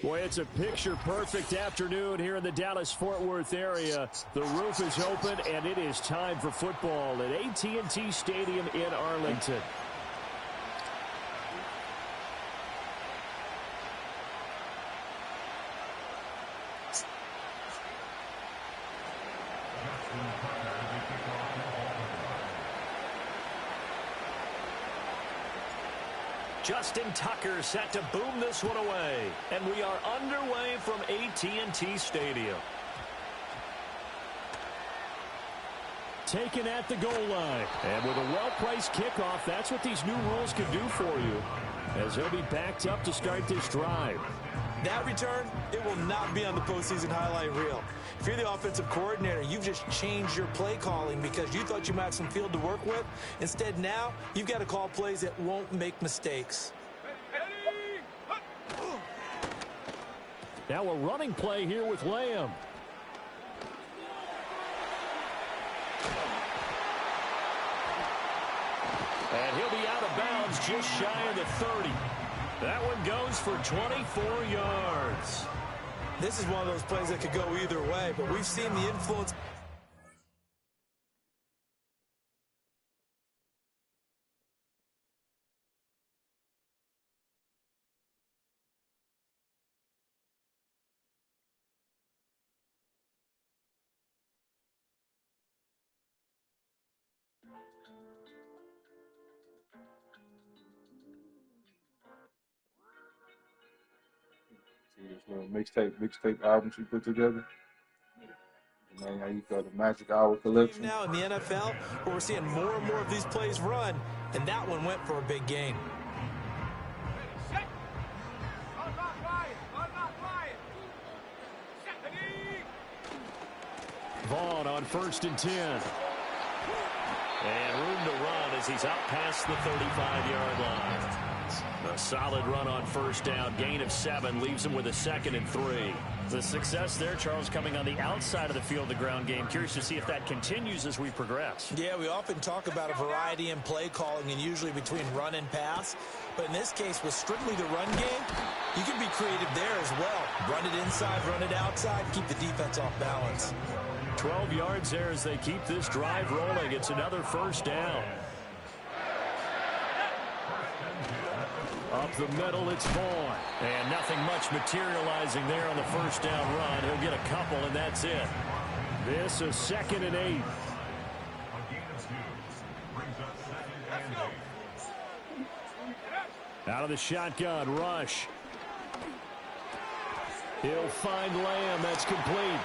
Boy, it's a picture-perfect afternoon here in the Dallas-Fort Worth area. The roof is open, and it is time for football at AT&T Stadium in Arlington. Justin Tucker set to boom this one away. And we are underway from AT&T Stadium. Taken at the goal line. And with a well-placed kickoff, that's what these new rules can do for you, as he'll be backed up to start this drive. That return, it will not be on the postseason highlight reel. If you're the offensive coordinator, you've just changed your play calling because you thought you might have some field to work with. Instead, now, you've got to call plays that won't make mistakes. Now a running play here with Lamb. And he'll be out of bounds just shy of the 30. That one goes for 24 yards. This is one of those plays that could go either way, but we've seen the influence. This little mixtape album she put together. Man, how you call the Magic Hour collection. Now in the NFL, where we're seeing more and more of these plays run, and that one went for a big gain. Vaughn on 1st and 10. And room to run as he's up past the 35-yard line. A solid run on 1st down. Gain of 7 leaves him with a 2nd and 3. The success there, Charles, coming on the outside of the field, the ground game. Curious to see if that continues as we progress. Yeah, we often talk about a variety in play calling and usually between run and pass. But in this case, with strictly the run game, you can be creative there as well. Run it inside, run it outside, keep the defense off balance. 12 yards there as they keep this drive rolling. It's another 1st down. Up the middle, it's Vaughn. And nothing much materializing there on the 1st down run. He'll get a couple, and that's it. This is 2nd and 8. Out of the shotgun, rush. He'll find Lamb. That's complete.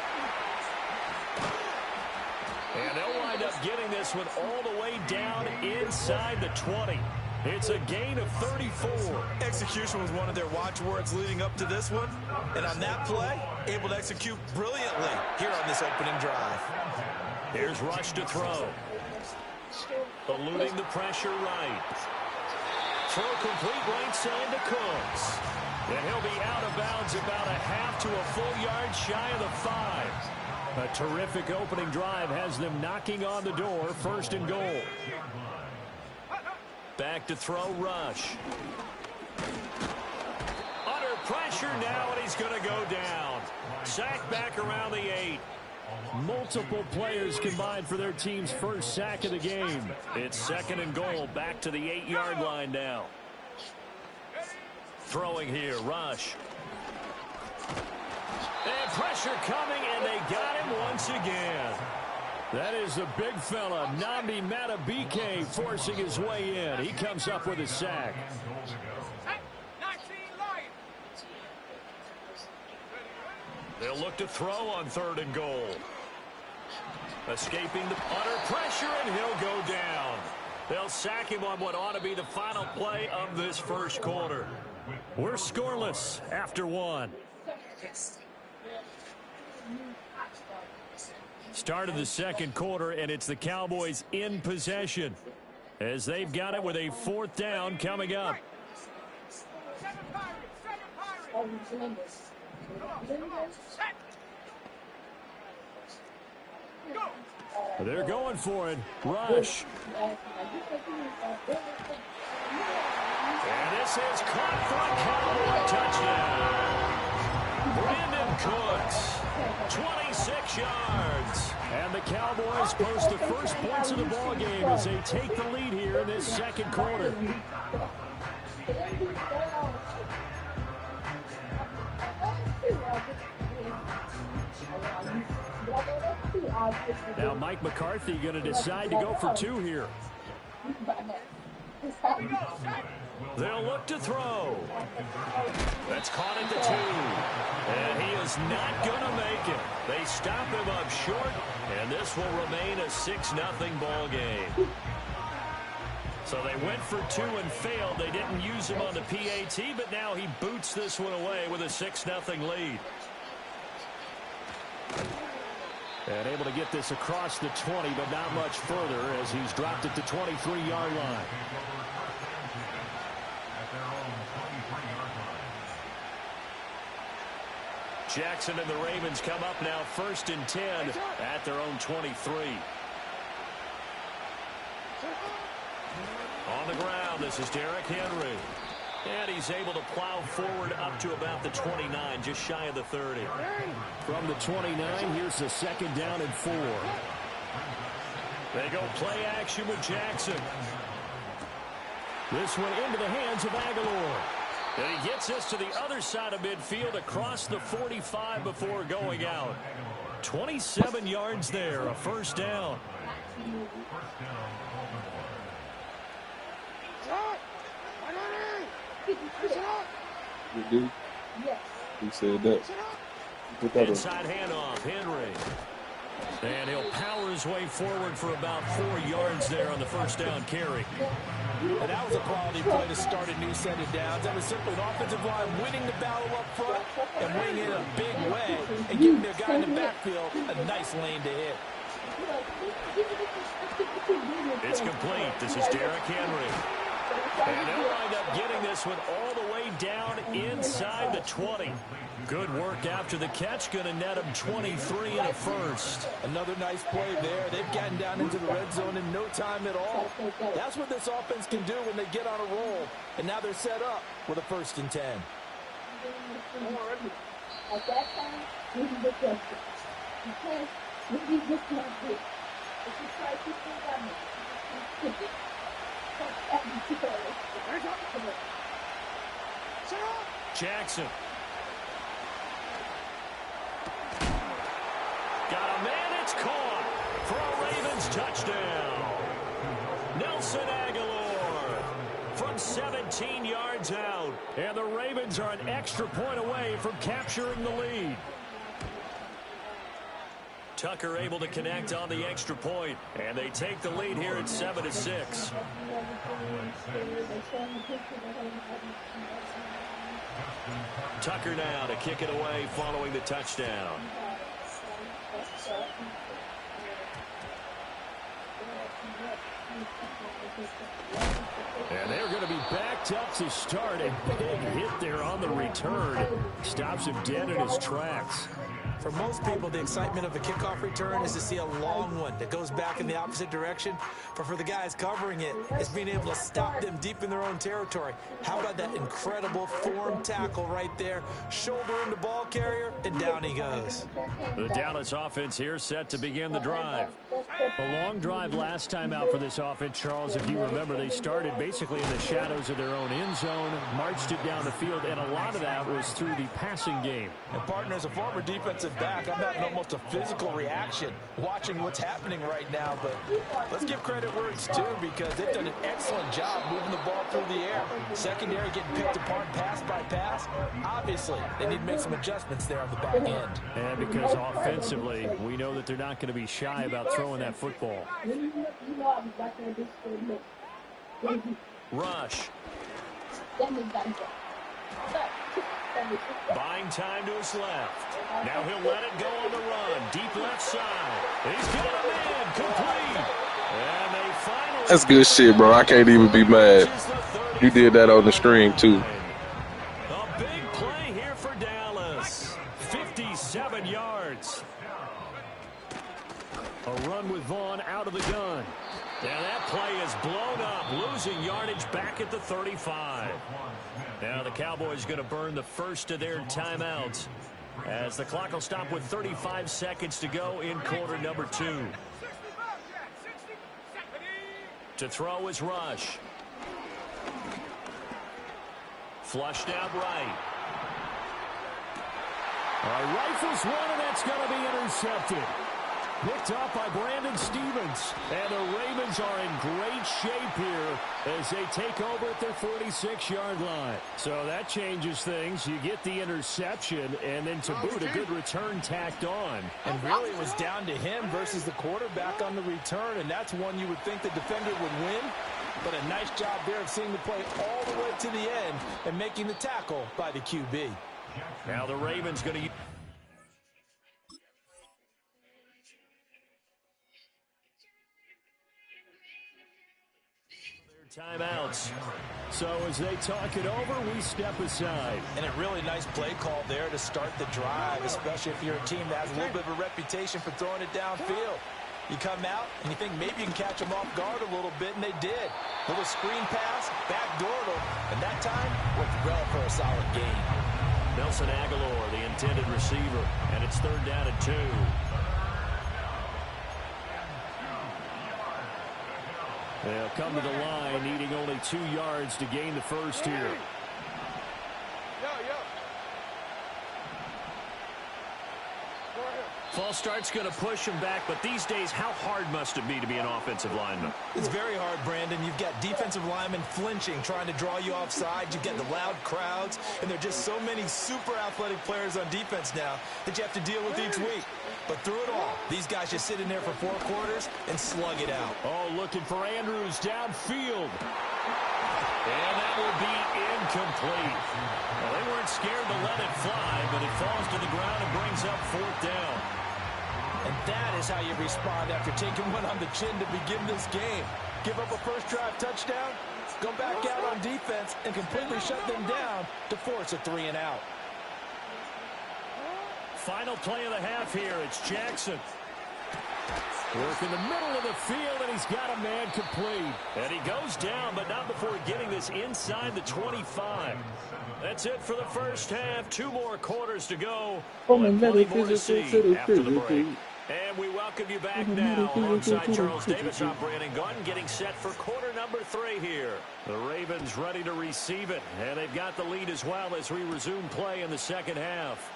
And they'll wind up getting this one all the way down inside the 20. It's a gain of 34. Execution was one of their watchwords leading up to this one. And on that play, able to execute brilliantly here on this opening drive. Here's Rush to throw. Eluding the pressure right. Throw complete right side to Cooks. And he'll be out of bounds about a half to a full yard shy of the 5. A terrific opening drive has them knocking on the door. 1st and goal. Back to throw, Rush. Under pressure now, and he's going to go down. Sack back around the 8. Multiple players combined for their team's first sack of the game. It's 2nd and goal, back to the 8-yard line now. Throwing here, Rush. And pressure coming, and they got him once again. That is a big fella, Nnamdi Madubuike, forcing his way in. He comes up with a sack. They'll look to throw on 3rd and goal. Escaping the under pressure, and he'll go down. They'll sack him on what ought to be the final play of this 1st quarter. We're scoreless after 1. Start of the 2nd quarter, and it's the Cowboys in possession as they've got it with a 4th down coming up. They're going for it. Rush. And this is caught for a Cowboy touchdown. Cooks, 26 yards. And the Cowboys post the first points of the ball game as they take the lead here in this second quarter. Now Mike McCarthy going to decide to go for two here. They'll look to throw. That's caught at the 2. And he is not going to make it. They stop him up short, and this will remain a 6-0 ball game. So they went for 2 and failed. They didn't use him on the PAT, but now he boots this one away with a 6-0 lead. And able to get this across the 20, but not much further as he's dropped it to 23-yard line. Jackson and the Ravens come up now 1st and 10 at their own 23. On the ground, this is Derrick Henry. And he's able to plow forward up to about the 29, just shy of the 30. From the 29, here's the 2nd down and 4. They go play action with Jackson. This one into the hands of Aguilar. And he gets this to the other side of midfield across the 45 before going out. 27 yards there, a 1st down. He said that. Inside handoff, Henry. And he'll power his way forward for about 4 yards there on the 1st down carry. And that was a quality play to start a new set of downs. That was simply an offensive line winning the battle up front and winning it in a big way and giving their guy in the backfield a nice lane to hit. It's complete. This is Derrick Henry. And he'll wind up getting this one all the way down inside the 20. Good work after the catch. Going to net him 23 and a 1st. Another nice play there. They've gotten down into the red zone in no time at all. That's what this offense can do when they get on a roll. And now they're set up with a 1st and 10. At that time, this is the question. Because this is just not good. If you try to think on it, Jackson. Got a man, it's caught for a Ravens touchdown. Nelson Aguilar from 17 yards out. And the Ravens are an extra point away from capturing the lead. Tucker able to connect on the extra point, and they take the lead here at 7-6. Tucker now to kick it away following the touchdown. And they're going to be backed up to start. A big hit there on the return. Stops him dead in his tracks. For most people, the excitement of a kickoff return is to see a long one that goes back in the opposite direction. But for the guys covering it, it's being able to stop them deep in their own territory. How about that incredible form tackle right there? Shoulder into ball carrier, and down he goes. The Dallas offense here set to begin the drive. A long drive last time out for this offense, Charles. If you remember, they started basically in the shadows of their own end zone, marched it down the field, and a lot of that was through the passing game. And partner, as a former defensive back, I'm having almost a physical reaction watching what's happening right now. But let's give credit where it's due, because they've done an excellent job moving the ball through the air. Secondary getting picked apart pass by pass. Obviously, they need to make some adjustments there on the back end. And because offensively, we know that they're not going to be shy about throwing that football. Rush. Buying time to his left. Now he'll let it go on the run. Deep left side. He's got a man complete. And they finally... That's good shit, bro. I can't even be mad. You did that on the stream, too. A big play here for Dallas. 57 yards. A run with Vaughn out of the gun. And that play is blown up, losing yardage back at the 35. Now the Cowboys going to burn the first of their timeouts. as the clock will stop with 35 seconds to go in quarter number 2. To throw is Rush. Flushed out right. Rifles one, and that's going to be intercepted. Picked up by Brandon Stevens. And the Ravens are in great shape here as they take over at their 46-yard line. So that changes things. You get the interception, and then to boot, a good return tacked on. And really it was down to him versus the quarterback on the return, and that's one you would think the defender would win. But a nice job there of seeing the play all the way to the end and making the tackle by the QB. Now the Ravens going to... timeouts. So as they talk it over, we step aside. And a really nice play call there to start the drive, especially if you're a team that has a little bit of a reputation for throwing it downfield. You come out and you think maybe you can catch them off guard a little bit, and they did. Little screen pass, backdoored them, and that time worked well for a solid gain. Nelson Aguilar, the intended receiver, and it's 3rd down and 2. They'll come to the line, needing only 2 yards to gain the first here. False start's going to push him back, but these days, how hard must it be to be an offensive lineman? It's very hard, Brandon. You've got defensive linemen flinching, trying to draw you offside. You've got the loud crowds, and there are just so many super athletic players on defense now that you have to deal with each week. But through it all, these guys just sit in there for 4 quarters and slug it out. Oh, looking for Andrews downfield. And that will be incomplete. Well, they weren't scared to let it fly, but it falls to the ground and brings up 4th down. And that is how you respond after taking one on the chin to begin this game. Give up a first drive touchdown, go back out on defense, and completely shut them down to force a 3-and-out. Final play of the half here. It's Jackson. Work in the middle of the field, and he's got a man complete. And he goes down, but not before getting this inside the 25. That's it for the first half. 2 more quarters to go. Plenty more to see after the break. And we welcome you back now. Alongside Charles Davis, I'm Brandon Gunn, getting set for quarter number 3 here. The Ravens ready to receive it, and they've got the lead as well as we resume play in the second half.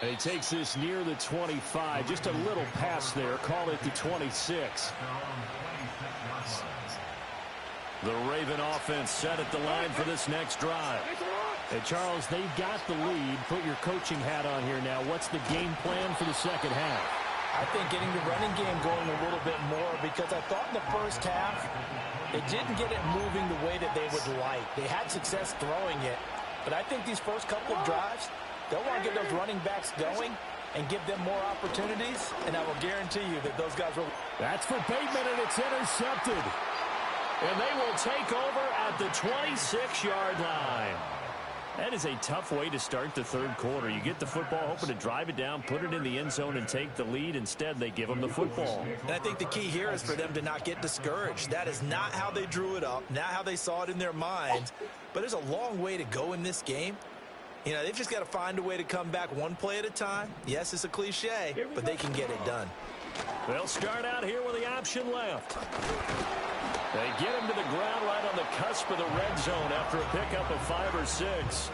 And he takes this near the 25. Just a little pass there. Call it the 26. The Raven offense set at the line for this next drive. Hey, Charles, they've got the lead. Put your coaching hat on here now. What's the game plan for the second half? I think getting the running game going a little bit more, because I thought in the first half they didn't get it moving the way that they would like. They had success throwing it, but I think these first couple of drives, they'll want to get those running backs going and give them more opportunities, and I will guarantee you that those guys will. That's for Bateman, and it's intercepted. And they will take over at the 26-yard line. That is a tough way to start the 3rd quarter. You get the football, hoping to drive it down, put it in the end zone, and take the lead. Instead, they give them the football. And I think the key here is for them to not get discouraged. That is not how they drew it up, not how they saw it in their minds. But there's a long way to go in this game. You know, they've just got to find a way to come back one play at a time. Yes, it's a cliche, but they can get it done. They'll start out here with the option left. They get him to the ground right on the cusp of the red zone after a pickup of 5 or 6.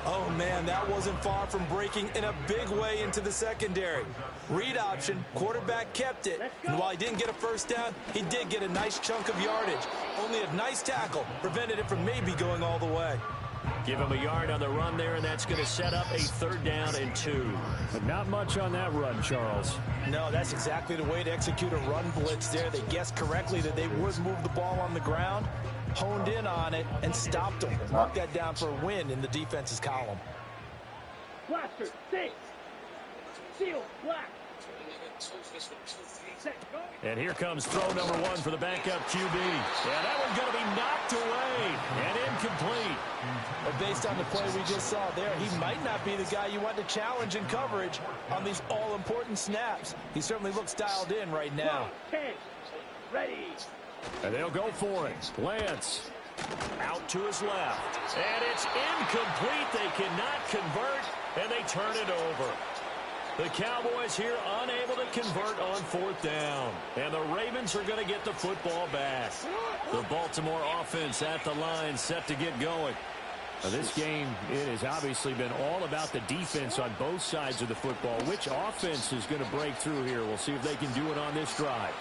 Oh, man, that wasn't far from breaking in a big way into the secondary. Read option, quarterback kept it. And while he didn't get a first down, he did get a nice chunk of yardage. Only a nice tackle prevented it from maybe going all the way. Give him a yard on the run there, and that's going to set up a 3rd down and 2. But not much on that run, Charles. No, that's exactly the way to execute a run blitz there. They guessed correctly that they would move the ball on the ground, honed in on it, and stopped them. Mark that down for a win in the defense's column. Blaster, 6. Seal, black. And here comes throw number 1 for the backup QB. And that one's going to be knocked away and incomplete. But based on the play we just saw there, he might not be the guy you want to challenge in coverage on these all-important snaps. He certainly looks dialed in right now. 10. Ready. And they'll go for it. Lance. Out to his left. And it's incomplete. They cannot convert, and they turn it over. The Cowboys here unable to convert on 4th down. And the Ravens are going to get the football back. The Baltimore offense at the line set to get going. Now this game, it has obviously been all about the defense on both sides of the football. Which offense is going to break through here? We'll see if they can do it on this drive.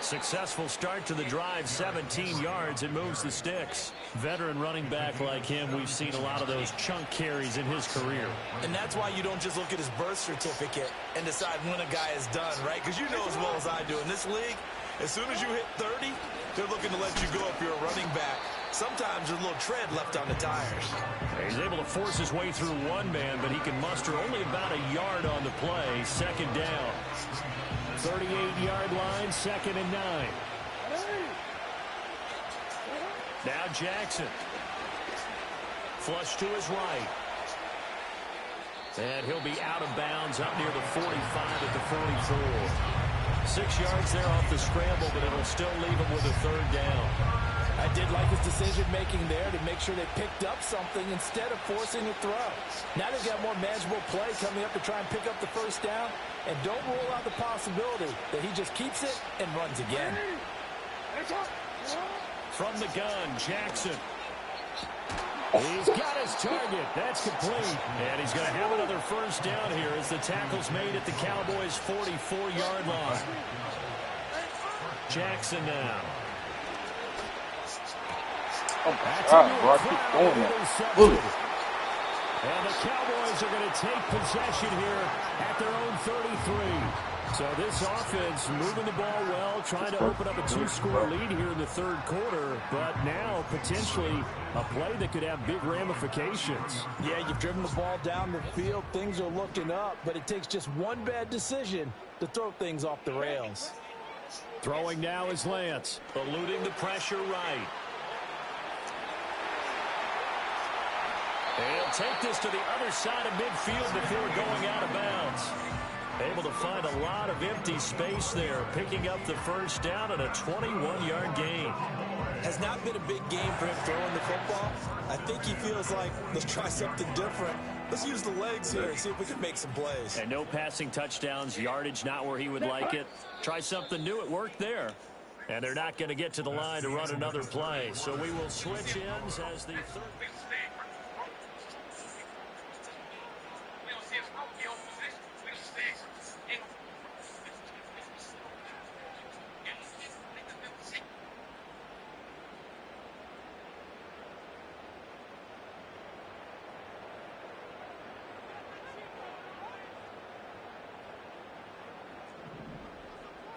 Successful start to the drive, 17 yards. It moves the sticks. Veteran running back like him, we've seen a lot of those chunk carries in his career. And that's why you don't just look at his birth certificate and decide when a guy is done, right? Because you know as well as I do, in this league, as soon as you hit 30, they're looking to let you go if you're a running back. Sometimes there's a little tread left on the tires. He's able to force his way through one man, but he can muster only about a yard on the play. 2nd down. 38-yard line, 2nd and 9. Now Jackson. Flush to his right. And he'll be out of bounds up near the 45 at the 44. 6 yards there off the scramble, but it'll still leave him with a 3rd down. I did like his decision-making there to make sure they picked up something instead of forcing a throw. Now they've got more manageable play coming up to try and pick up the 1st down. And don't rule out the possibility that he just keeps it and runs again. From the gun, Jackson. He's got his target. That's complete. And he's going to have another 1st down here as the tackle's made at the Cowboys' 44-yard line. Jackson now. Oh, God, bro, I keep going there. And the Cowboys are going to take possession here at their own 33. So this offense moving the ball well, trying to open up a 2-score lead here in the 3rd quarter. But now potentially a play that could have big ramifications. Yeah, you've driven the ball down the field. Things are looking up, but it takes just one bad decision to throw things off the rails. Throwing now is Lance. Eluding the pressure right. He'll take this to the other side of midfield before going out of bounds. Able to find a lot of empty space there, picking up the 1st down and a 21-yard gain. Has not been a big game for him throwing the football. I think he feels like, let's try something different. Let's use the legs here and see if we can make some plays. And no passing touchdowns, yardage not where he would like it. Try something new, it worked there. And they're not going to get to the line to run another play. So we will switch ends as the 3rd.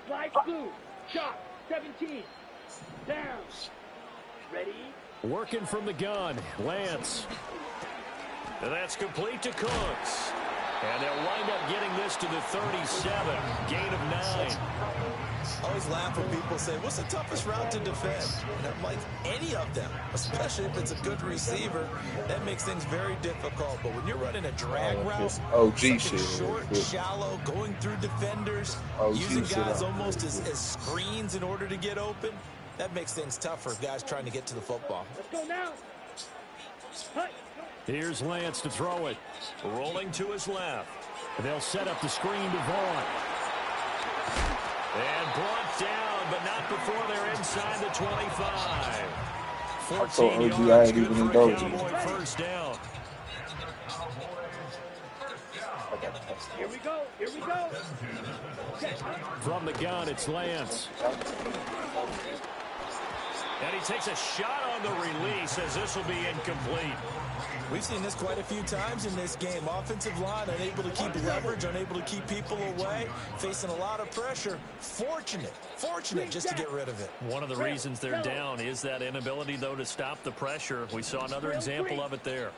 Slide blue, shot, 17, down, ready? Working from the gun, Lance. And that's complete to Cooks. And they'll wind up getting this to the 37, gain of 9. I always laugh when people say, what's the toughest route to defend? And I'm like, any of them, especially if it's a good receiver. That makes things very difficult. But when you're running a drag route, OG shit, short, shallow, going through defenders, using guys almost as screens in order to get open, that makes things tough for guys trying to get to the football. Let's go now. Hut. Here's Lance to throw it. Rolling to his left. They'll set up the screen to Vaughn. And brought down, but not before they're inside the 25. 14 yards, good for a Cowboy 1st down. Here we go, here we go. From the gun, it's Lance. And he takes a shot on the release as this will be incomplete. We've seen this quite a few times in this game. Offensive line unable to keep leverage, unable to keep people away, facing a lot of pressure. Fortunate just to get rid of it. One of the reasons they're down is that inability, though, to stop the pressure. We saw another example of it there.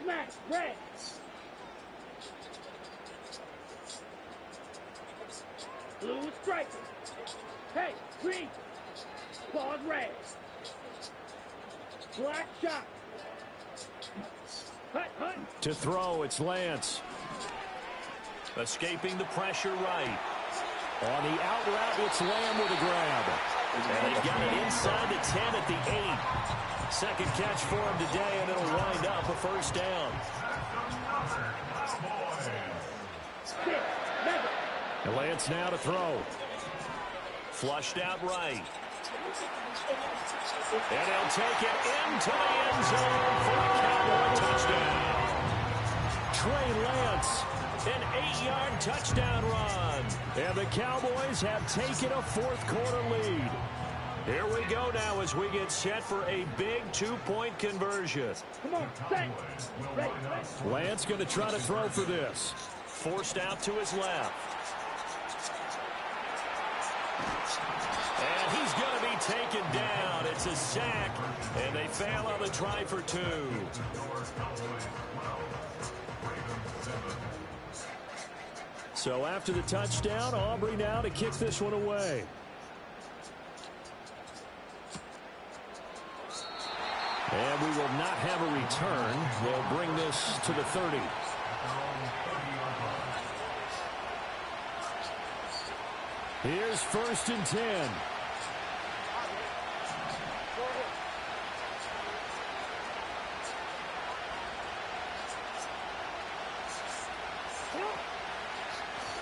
Smash, red. Blue striker. Hey, green. Pause red. Black shot. Hut, hut. To throw, it's Lance. Escaping the pressure right. On the out route, it's Lamb with a grab. And they've got it inside the 10 at the 8. Second catch for him today, and it'll wind up a first down. And Lance now to throw. Flushed out right. And he'll take it into the end zone for a Cowboy touchdown. Trey Lance, an 8-yard touchdown run. And the Cowboys have taken a fourth-quarter lead. Here we go now as we get set for a big 2-point conversion. Come on, set. Ready. Lance going to try to throw for this. Forced out to his left. And he's going to be taken down. It's a sack, and they fail on the try for 2. So after the touchdown, Aubrey now to kick this one away. And we will not have a return. They'll bring this to the 30. Here's 1st and 10.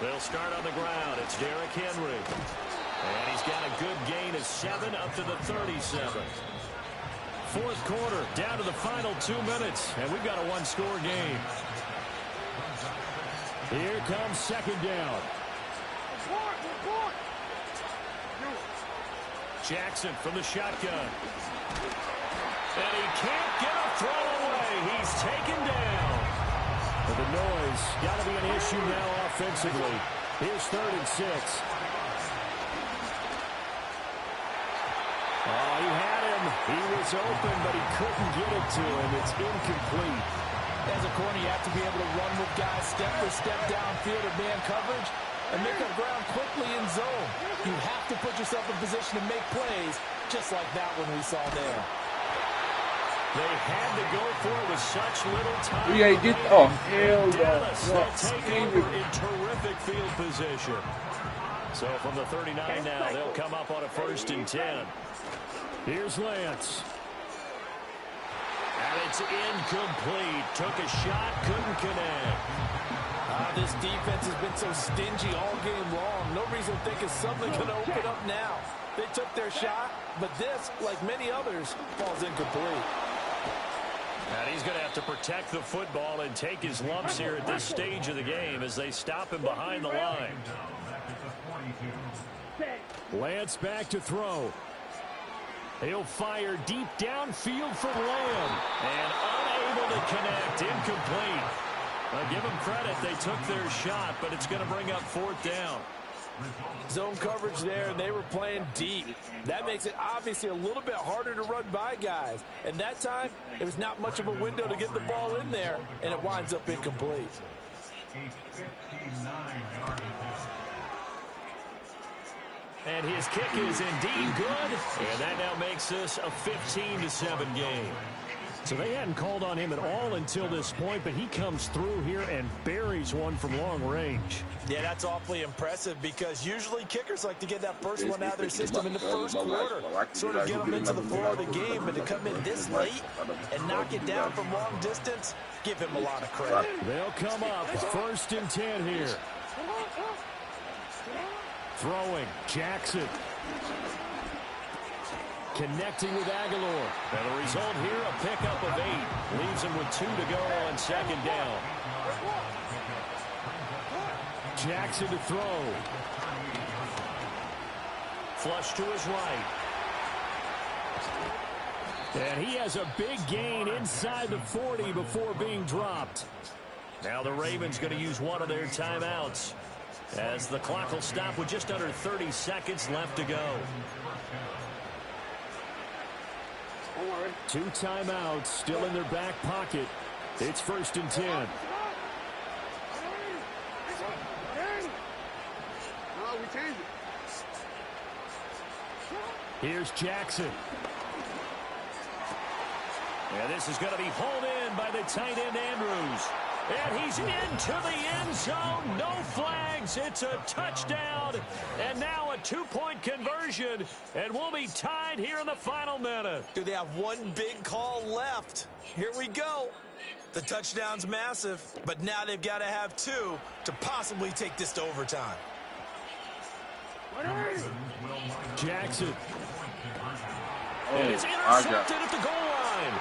They'll start on the ground. It's Derrick Henry. And he's got a good gain of 7 up to the 37. Fourth quarter, down to the final 2 minutes, and we've got a one-score game. Here comes second down. Jackson from the shotgun. And he can't get a throw away. He's taken down. Well, the noise got to be an issue now offensively. Here's 3rd and 6. Oh, he had him. He was open, but he couldn't get it to him. It's incomplete. As a corner, you have to be able to run with guys step for step downfield or man coverage and make up ground quickly in zone. You have to put yourself in position to make plays, just like that one we saw there. They had to go for it with such little time. We ain't get. Oh, hell no. Dallas, they'll take over in terrific field position. So from the 39 now, they'll come up on a 1st and 10. Here's Lance. And it's incomplete. Took a shot, couldn't connect. This defense has been so stingy all game long. No reason to think it's suddenly going to open up now. They took their shot, but this, like many others, falls incomplete. And he's going to have to protect the football and take his lumps here at this stage of the game as they stop him behind the line. Lance back to throw. He'll fire deep downfield for Lamb. And unable to connect. Incomplete. Now give them credit. They took their shot, but it's going to bring up 4th down. Zone coverage there, and they were playing deep. That makes it obviously a little bit harder to run by guys. And that time, there was not much of a window to get the ball in there, and it winds up incomplete. And his kick is indeed good. And that now makes this a 15-7 game. So they hadn't called on him at all until this point, but he comes through here and buries one from long range. Yeah, that's awfully impressive because usually kickers like to get that first one out of their system in the first quarter, sort of get them into the flow of the game, but to come in this late and knock it down from long distance, give him a lot of credit. They'll come up 1st and 10 here. Throwing, Jackson. Connecting with Aguilar. And the result here, a pickup of 8. Leaves him with 2 to go on 2nd down. Jackson to throw. Flush to his right. And he has a big gain inside the 40 before being dropped. Now the Ravens going to use one of their timeouts as the clock will stop with just under 30 seconds left to go. 2 timeouts still in their back pocket. It's 1st and 10. Here's Jackson. And this is going to be hauled in by the tight end Andrews. And he's into the end zone. No flags. It's a touchdown. And now a two-point conversion. And we'll be tied here in the final minute. Do they have one big call left? Here we go. The touchdown's massive, but now they've got to have two to possibly take this to overtime. Jackson. And it's intercepted at the goal line.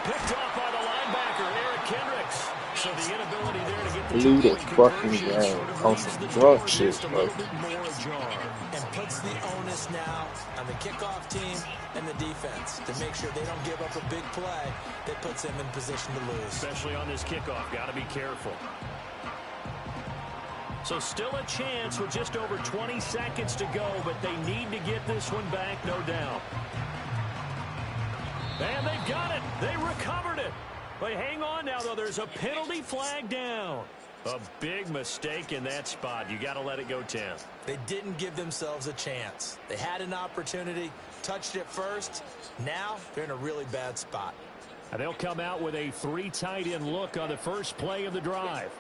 Picked off by the linebacker, Eric Kendricks. So the inability there to get the Blew the two-point fucking conversion game sort of on leaves some the drug defense shit, just a bro. little bit more ajar. And puts the onus now on the kickoff team and the defense to make sure they don't give up a big play that puts them in position to lose. Especially on this kickoff. Got to be careful. So still a chance with just over 20 seconds to go, but they need to get this one back, no doubt. And they've got it. They recovered it. But hang on now, though. There's a penalty flag down. A big mistake in that spot. You got to let it go 10. They didn't give themselves a chance. They had an opportunity, touched it first. Now they're in a really bad spot. And they'll come out with a 3 tight end look on the first play of the drive.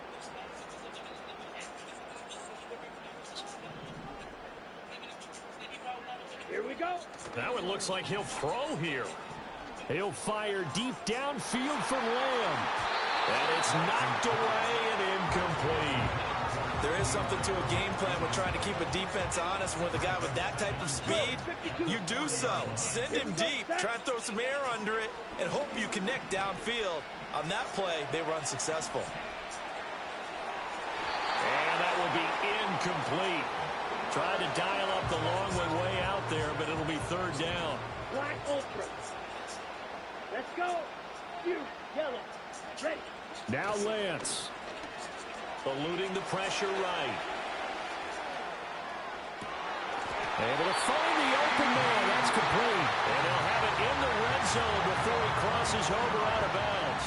Here we go. Now it looks like he'll throw here. He'll fire deep downfield for Lamb. And it's knocked away and incomplete. There is something to a game plan with trying to keep a defense honest. With a guy with that type of speed, you do so. Send him deep, try and throw some air under it, and hope you connect downfield. On that play, they were unsuccessful. And that will be incomplete. Tried to dial up the long one way out there, but it'll be third down. Black Ultra. Let's go. You, yellow. Ready. Now Lance. Eluding the pressure right. Able to find the open man. That's complete. And they'll have it in the red zone before he crosses over out of bounds.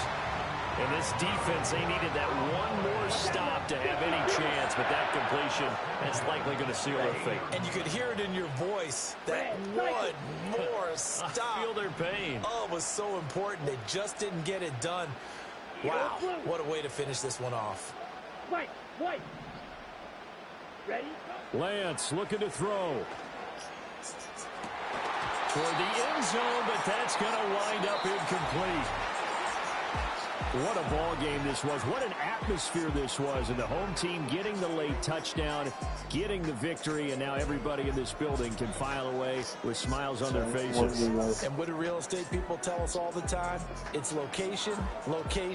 And this defense, they needed that one more stop to have any chance, but that completion, that's likely going to seal their fate. And you could hear it in your voice, that one more stop. I feel their pain. Oh, it was so important. They just didn't get it done. Wow, what a way to finish this one off. White. Ready? Lance looking to throw. Toward the end zone, but that's going to wind up incomplete. What a ball game this was. What an atmosphere this was. And the home team getting the late touchdown, getting the victory, and now everybody in this building can file away with smiles on their faces. And what do real estate people tell us all the time? It's location, location.